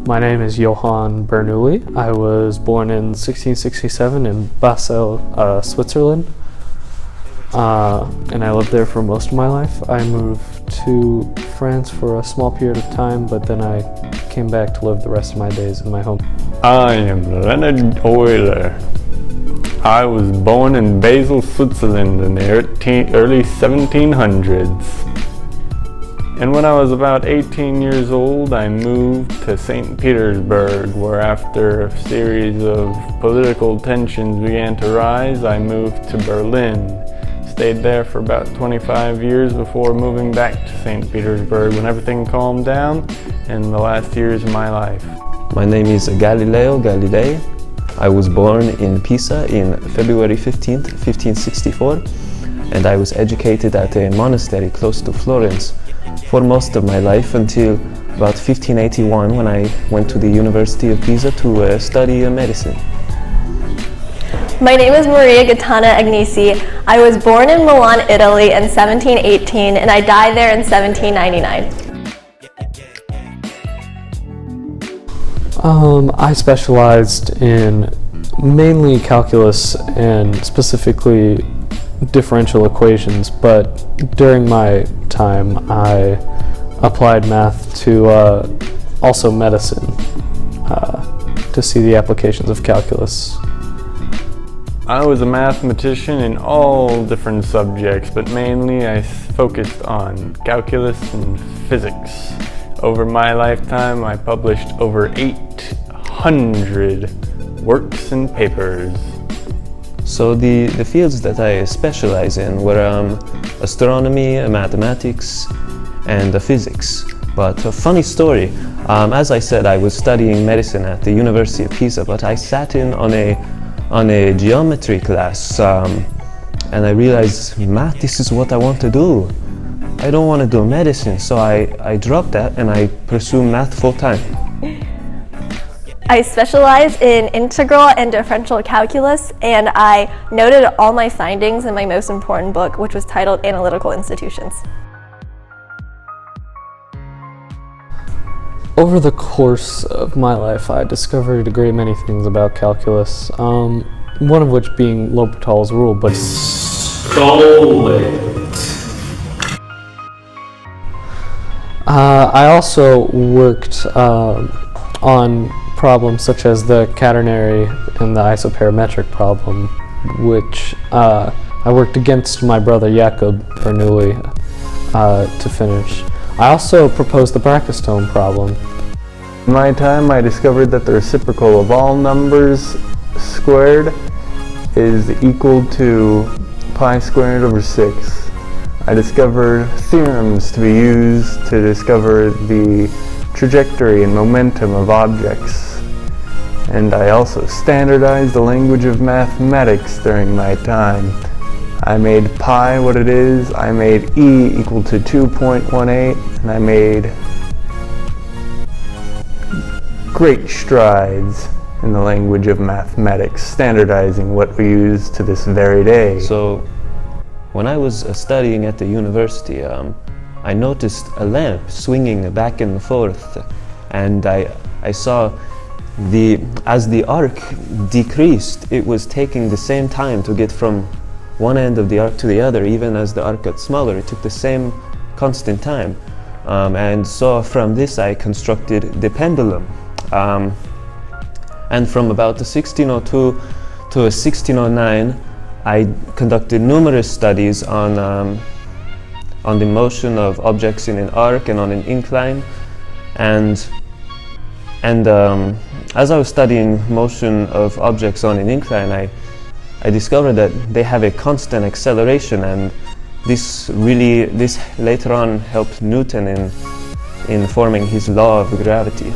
My name is Johann Bernoulli. I was born in 1667 in Basel, Switzerland, and I lived there for most of my life. I moved to France for a small period of time, but then I came back to live the rest of my days in my home. I am Leonard Euler. I was born in Basel, Switzerland in the early 1700s. And when I was about 18 years old, I moved to St. Petersburg, where after a series of political tensions began to rise, I moved to Berlin. Stayed there for about 25 years before moving back to St. Petersburg when everything calmed down in the last years of my life. My name is Galileo Galilei. I was born in Pisa in February 15th, 1564, and I was educated at a monastery close to Florence for most of my life until about 1581 when I went to the University of Pisa to study medicine. My name is Maria Gaetana Agnesi. I was born in Milan, Italy in 1718 and I died there in 1799. I specialized in mainly calculus and specifically differential equations, but during my time I applied math to also medicine to see the applications of calculus. I was a mathematician in all different subjects, but mainly I focused on calculus and physics. Over my lifetime, I published over 800 works and papers. So the fields that I specialize in were astronomy, mathematics, and physics. But a funny story, as I said, I was studying medicine at the University of Pisa, but I sat in on a geometry class, and I realized, math, this is what I want to do. I don't want to do medicine, so I dropped that and I pursue math full-time. I specialize in integral and differential calculus, and I noted all my findings in my most important book, which was titled Analytical Institutions. Over the course of my life, I discovered a great many things about calculus, one of which being L'Hopital's rule, but I also worked on problems such as the quaternary and the isoparametric problem, which I worked against my brother Jakob Bernoulli to finish. I also proposed the brachistome problem. In my time, I discovered that the reciprocal of all numbers squared is equal to pi squared over 6. I discovered theorems to be used to discover the trajectory and momentum of objects. And I also standardized the language of mathematics during my time. I made pi what it is, I made e equal to 2.18, and I made great strides in the language of mathematics, standardizing what we use to this very day. So when I was studying at the university, I noticed a lamp swinging back and forth, and I saw as the arc decreased, it was taking the same time to get from one end of the arc to the other. Even as the arc got smaller, it took the same constant time. And so from this I constructed the pendulum. And from about the 1602 to 1609, I conducted numerous studies on the motion of objects in an arc and on an incline. And as I was studying motion of objects on an incline, I discovered that they have a constant acceleration, and this later on helped Newton in forming his law of gravity.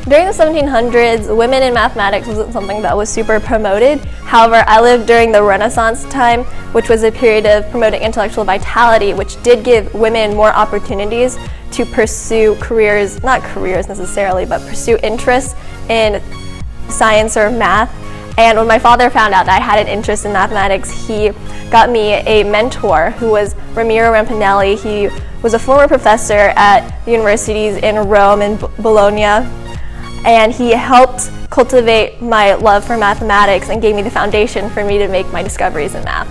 During the 1700s, women in mathematics wasn't something that was super promoted. However, I lived during the Renaissance time, which was a period of promoting intellectual vitality, which did give women more opportunities to pursue careers, not careers necessarily, but pursue interests in science or math. And when my father found out that I had an interest in mathematics, he got me a mentor who was Ramiro Rampinelli. He was a former professor at the universities in Rome and Bologna. and he helped cultivate my love for mathematics and gave me the foundation for me to make my discoveries in math.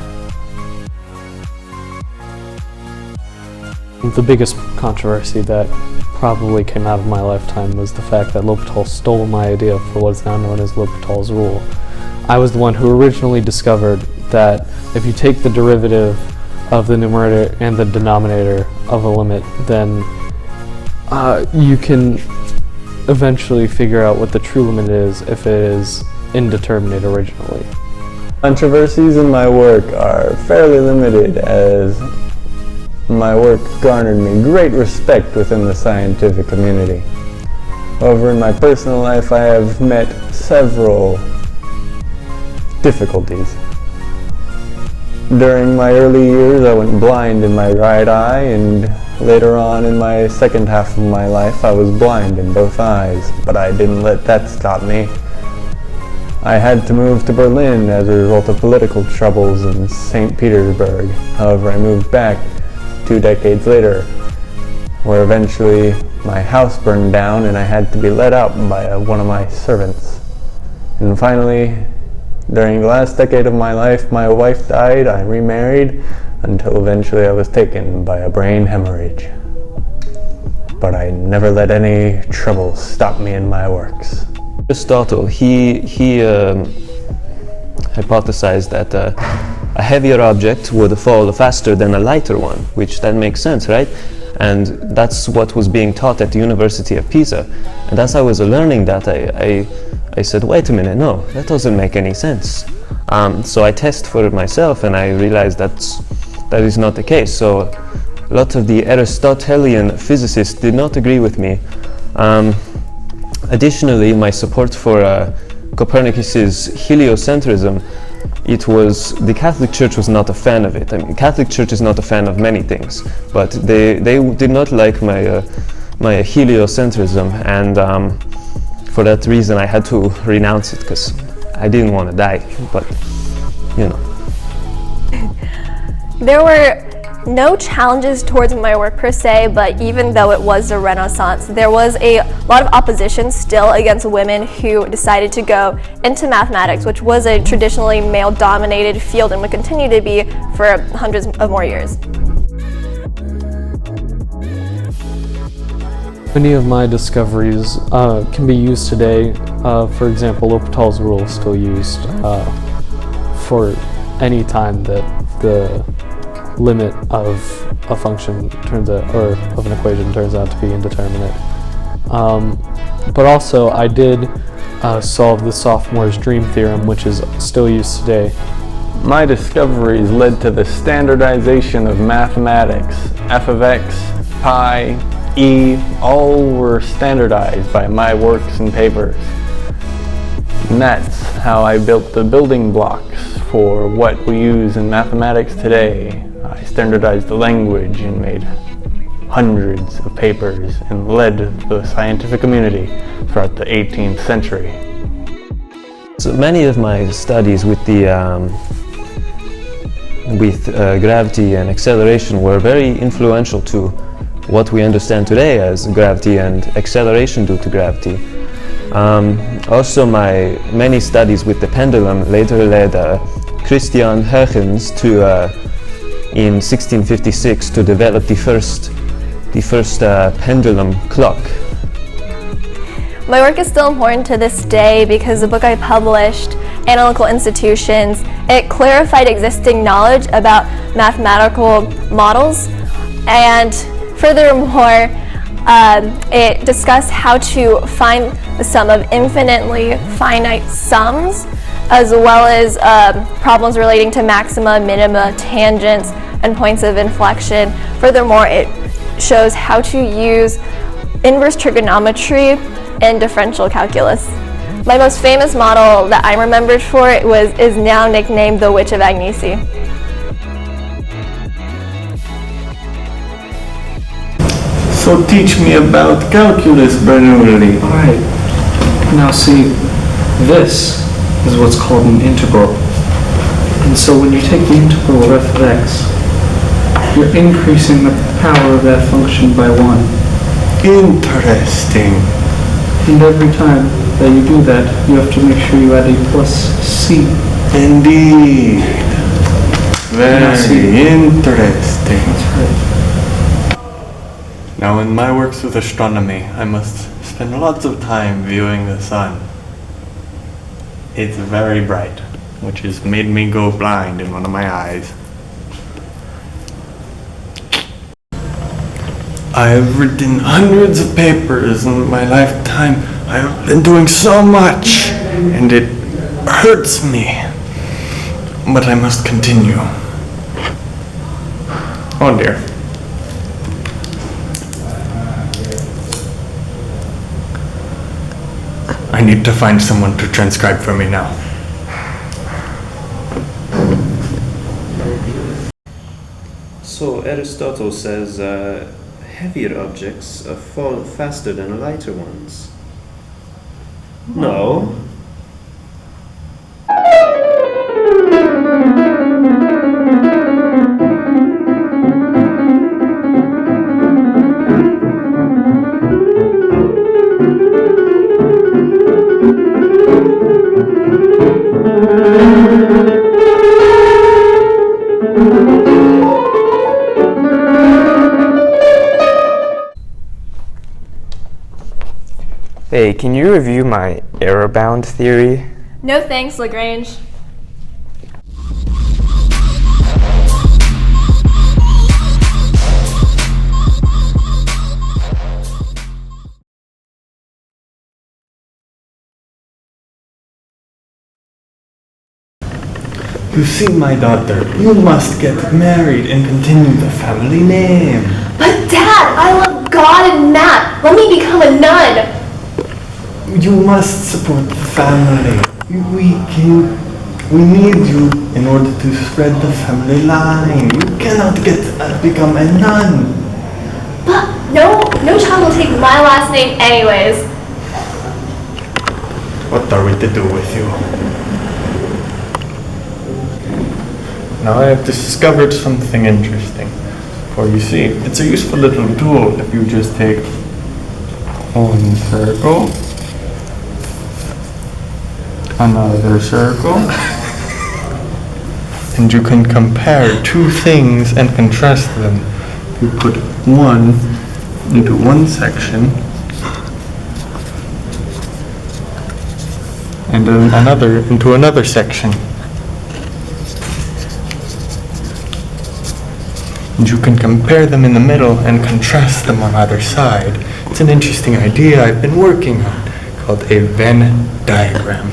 The biggest controversy that probably came out of my lifetime was the fact that L'Hopital stole my idea for what is now known as L'Hopital's rule. I was the one who originally discovered that if you take the derivative of the numerator and the denominator of a limit, then you can eventually figure out what the true limit is if it is indeterminate originally. Controversies in my work are fairly limited, as my work garnered me great respect within the scientific community. However, in my personal life, I have met several difficulties. During my early years, I went blind in my right eye, and later on in my second half of my life, I was blind in both eyes, but I didn't let that stop me. I had to move to Berlin as a result of political troubles in St. Petersburg. However, I moved back 2 decades later, where eventually my house burned down and I had to be let out by one of my servants. And finally, during the last decade of my life, my wife died, I remarried, until eventually I was taken by a brain hemorrhage. But I never let any trouble stop me in my works. Aristotle, he hypothesized that a heavier object would fall faster than a lighter one, which then makes sense, right? And that's what was being taught at the University of Pisa. And as I was learning that, I said, wait a minute, no, that doesn't make any sense. So I tested for it myself, and I realized that is not the case. So a lot of the Aristotelian physicists did not agree with me. Additionally, my support for Copernicus's heliocentrism, the Catholic Church was not a fan of it. I mean, the Catholic Church is not a fan of many things, but they did not like my heliocentrism, and for that reason I had to renounce it, because I didn't want to die, but you know. There were no challenges towards my work per se, but even though it was the Renaissance, there was a lot of opposition still against women who decided to go into mathematics, which was a traditionally male-dominated field and would continue to be for hundreds of more years. Many of my discoveries can be used today. For example, L'Hopital's rule is still used for any time that the limit of a function turns out, or of an equation turns out to be indeterminate. But also I did solve the sophomore's dream theorem, which is still used today. My discoveries led to the standardization of mathematics. F of x, pi, e, all were standardized by my works and papers. And that's how I built the building blocks for what we use in mathematics today. I standardized the language and made hundreds of papers and led the scientific community throughout the 18th century. So many of my studies with gravity and acceleration were very influential to what we understand today as gravity and acceleration due to gravity. Also, my many studies with the pendulum later led Christian Huygens to in 1656 to develop the first pendulum clock. My work is still important to this day because the book I published, Analytical Institutions, it clarified existing knowledge about mathematical models, and furthermore, it discussed how to find the sum of infinitely finite sums, as well as problems relating to maxima, minima, tangents, and points of inflection. Furthermore, it shows how to use inverse trigonometry and differential calculus. My most famous model that I'm remembered for is now nicknamed the Witch of Agnesi. So teach me about calculus, Bernoulli. Alright, now see, this is what's called an integral. And so when you take the integral of f of x, you're increasing the power of that function by 1. Interesting. And every time that you do that, you have to make sure you add a plus C. Indeed. Now see. Very interesting. That's right. Now in my works with astronomy, I must spend lots of time viewing the sun. It's very bright, which has made me go blind in one of my eyes. I have written hundreds of papers in my lifetime. I have been doing so much, and it hurts me. But I must continue. Oh dear. I need to find someone to transcribe for me now. So Aristotle says heavier objects fall faster than lighter ones. No. Hey, can you review my error-bound theory? No thanks, Lagrange. You see, my daughter, you must get married and continue the family name. But Dad, I love God and math. Let me become a nun. You must support the family. We need you in order to spread the family line. You cannot become a nun. But no child will take my last name anyways. What are we to do with you? Now I have discovered something interesting. For you see, it's a useful little tool if you just take one circle, another circle, and you can compare two things and contrast them. You put one into one section and then another into another section. And you can compare them in the middle and contrast them on either side. It's an interesting idea I've been working on called a Venn diagram.